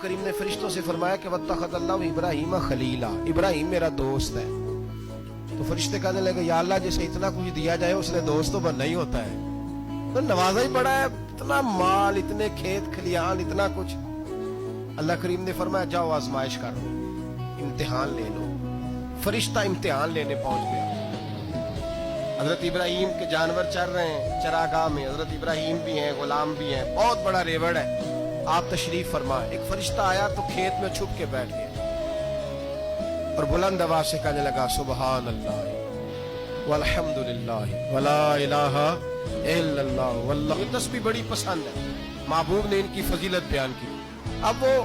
کریم نے فرشتوں سے فرمایا کہ وَاتَّخَذَ اللَّهُ ابراہیم خلیلا، ابراہیم میرا دوست ہے۔ تو فرشتے کہنے لگے یا اللہ جسے اتنا کچھ دیا جائے اس نے دوست تو بننا ہی ہوتا ہے، تو نوازا ہی پڑا ہے، اتنا مال، اتنے کھیت کھلیان، اتنا کچھ۔ اللہ کریم نے فرمایا جاؤ آزمائش کر لو، امتحان لے لو۔ فرشتہ امتحان لینے پہنچ گیا۔ حضرت ابراہیم کے جانور چر رہے ہیں چراگاہ میں، حضرت ابراہیم بھی ہیں، غلام بھی ہیں، بہت بڑا ریوڑ ہے۔ آپ تشریف فرمائیں۔ ایک فرشتہ آیا تو کھیت میں چھپ کے بیٹھ گیا اور بلند آواز سے کہنے لگا سبحان اللہ والحمدللہ ولا الہ الا اللہ واللہ۔ یہ تسبیح بڑی پسند ہے، محبوب نے ان کی فضیلت بیان کی۔ اب وہ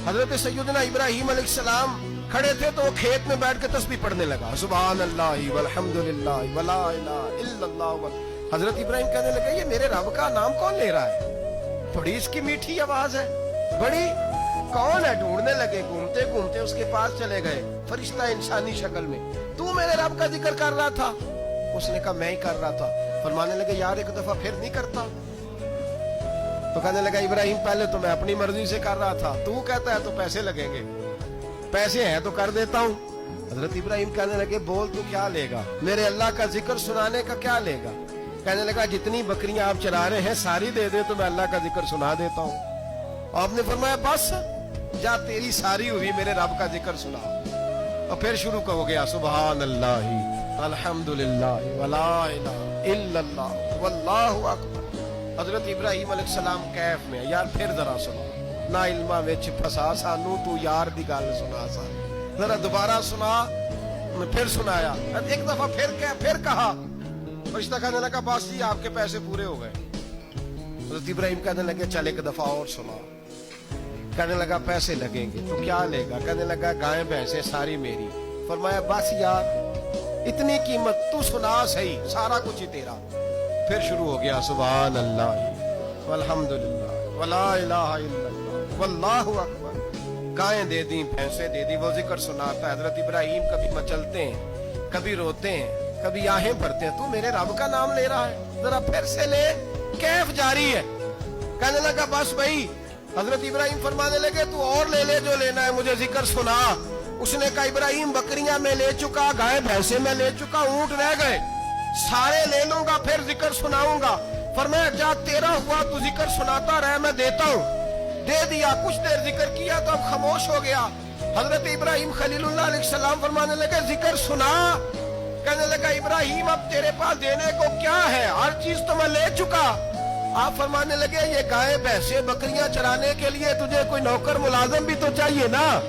حضرت سیدنا ابراہیم علیہ السلام کھڑے تھے تو وہ کھیت میں بیٹھ کے تسبیح پڑھنے لگا سبحان اللہ والحمدللہ ولا الہ الا اللہ۔ حضرت ابراہیم کہنے لگے یہ میرے رب کا نام کون لے رہا ہے؟ بڑی اس کی میٹھی آواز ہے، بڑی کون ہے؟ ڈھونڈنے لگے، گھومتے گھومتے اس کے پاس چلے گئے، فرشتہ انسانی شکل میں۔ تو میرے رب کا ذکر کر رہا تھا؟ اس نے کہا میں ہی کر رہا تھا۔ فرمانے لگے یار ایک دفعہ پھر نہیں کرتا؟ تو کہنے لگا ابراہیم پہلے تو میں اپنی مرضی سے کر رہا تھا، تو کہتا ہے تو پیسے لگیں گے، پیسے ہیں تو کر دیتا ہوں۔ حضرت ابراہیم کہنے لگے بول تو کیا لے گا؟ میرے اللہ کا ذکر سنانے کا کیا لے گا؟ کہنے لگا جتنی بکریاں آپ چرا رہے ہیں ساری دے دے تو میں اللہ کا ذکر سنا دیتا ہوں۔ آپ نے فرمایا بس جا تیری ساری ہوئی، میرے رب کا ذکر سنا۔ اور پھر شروع ہو گیا سبحان اللہ الحمدللہ ولا الہ الا اللہ واللہ اکبر۔ حضرت ابراہیم علیہ السلام کیف میں یار پھر ذرا سنا، نا علمہ وچ پھسا سانو تو یار دی گل سنا سا، ذرا دوبارہ سنا۔ میں پھر سنایا، ایک دفعہ پھر کہا۔ فرشتہ کہنے لگا بس جی آپ کے پیسے پورے ہو گئے۔ حضرت ابراہیم کہنے لگے چل ایک دفعہ اور سنا۔ کہنے لگا پیسے لگیں گے تو کیا لے گا؟ کہنے لگا گائیں بھینسیں ساری میری۔ فرمایا بس یار اتنی قیمت تو سنا صحیح، سارا کچھ ہی تیرا۔ پھر شروع ہو گیا سبحان اللہ والحمدللہ ولا الہ الا اللہ واللہ اکبر۔ گائیں دے دی، بھینسیں دے دی، وہ ذکر سناتا ہے۔ حضرت ابراہیم کبھی مچلتے ہیں، کبھی روتے ہیں، کبھی آہیں بھرتے ہیں۔ تو میرے رب کا نام لے رہا ہے، ذرا پھر سے لے۔ کیف جاری ہے۔ کہنے لگا بس بھائی۔ حضرت ابراہیم فرمانے لگے تو اور لے لے جو لینا ہے، مجھے ذکر سنا۔ اس نے کہا ابراہیم بکریاں میں لے چکا، گائے بھینسیں میں لے چکا، اونٹ رہ گئے، سارے لے لوں گا پھر ذکر سناؤں گا۔ فرمایا جا تیرا ہوا تو ذکر سناتا رہ، میں دیتا ہوں۔ دے دیا، کچھ دیر ذکر کیا تو اب خاموش ہو گیا۔ حضرت ابراہیم خلیل اللہ علیہ السلام فرمانے لگے ذکر سنا۔ کہنے لگا ابراہیم اب تیرے پاس دینے کو کیا ہے؟ ہر چیز تو میں لے چکا۔ آپ فرمانے لگے یہ گائے بھینسیں بکریاں چرانے کے لیے تجھے کوئی نوکر ملازم بھی تو چاہیے نا،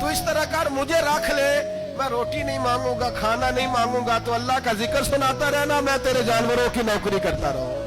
تو اس طرح کر مجھے رکھ لے، میں روٹی نہیں مانگوں گا، کھانا نہیں مانگوں گا، تو اللہ کا ذکر سناتا رہنا، میں تیرے جانوروں کی نوکری کرتا رہوں۔